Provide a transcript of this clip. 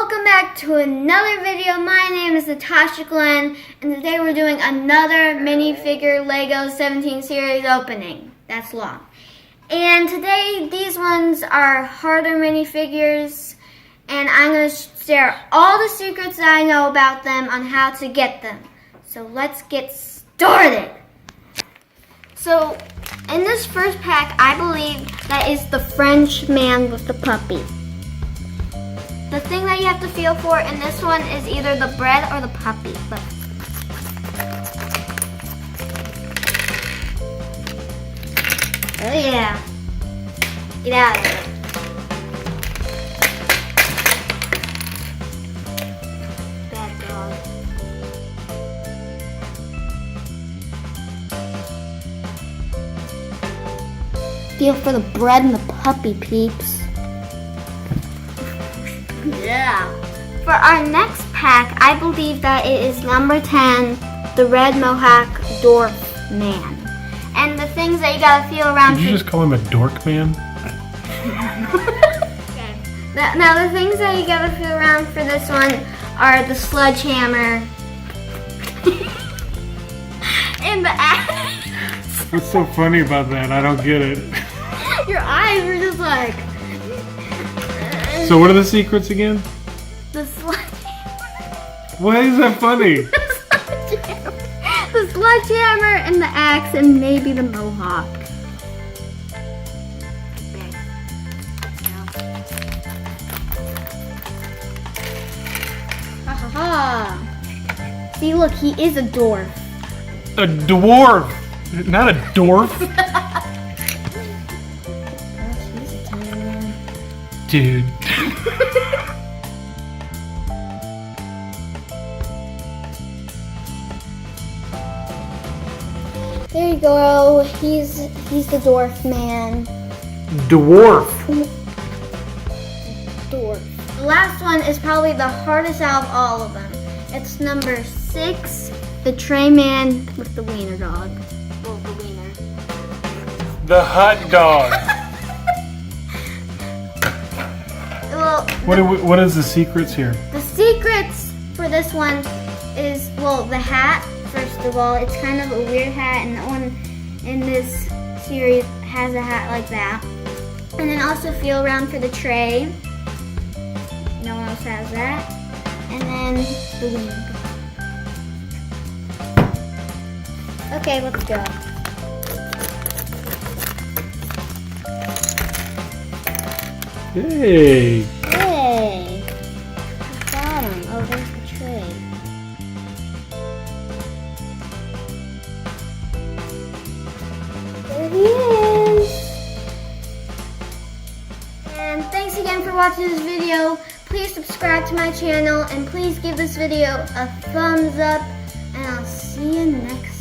welcome back to another video. My name is Natasha and today we're doing another minifigure Lego 17 series opening. That's long. And today these ones are harder minifigures, and I'm going to share all the secrets that I know about them on how to get them. So let's get started. So in this first pack, I believe that is the French man with the puppy. The thing that you have to feel for in this one is either the bread or the puppy. But oh yeah. Get out of it. Bad dog. Feel for the bread and the puppy, peeps. Yeah. For our next pack, I believe that it is number 10, the Red Mohawk Dwarf Man. And the things that you gotta feel around. Did you just call him a dork man? Okay. Now the things that you gotta feel around for this one are the sledgehammer and the axe. What's so funny about that? I don't get it. Your eyes were just like. So what are the secrets again? The sledgehammer. Why is that funny? The sledgehammer and the axe and maybe the mohawk. Ha ha ha. See, look, he is a dwarf. A dwarf, not a dwarf. Dude. There you go. He's the dwarf man. Dwarf. Dwarf. The last one is probably the hardest out of all of them. It's number 6, the tray man with the wiener dog. Well, the wiener. The hot dog. Well, What is the secrets here? the secrets for this one is, well, the hat, first of all. It's kind of a weird hat, and no one in this series has a hat like that. And then also feel around for the tray. No one else has that. And then the wing. Okay, let's go. Hey. Hey! I got him. Oh, there's the tray. There he is! And thanks again for watching this video. Please subscribe to my channel and please give this video a thumbs up. And I'll see you next time.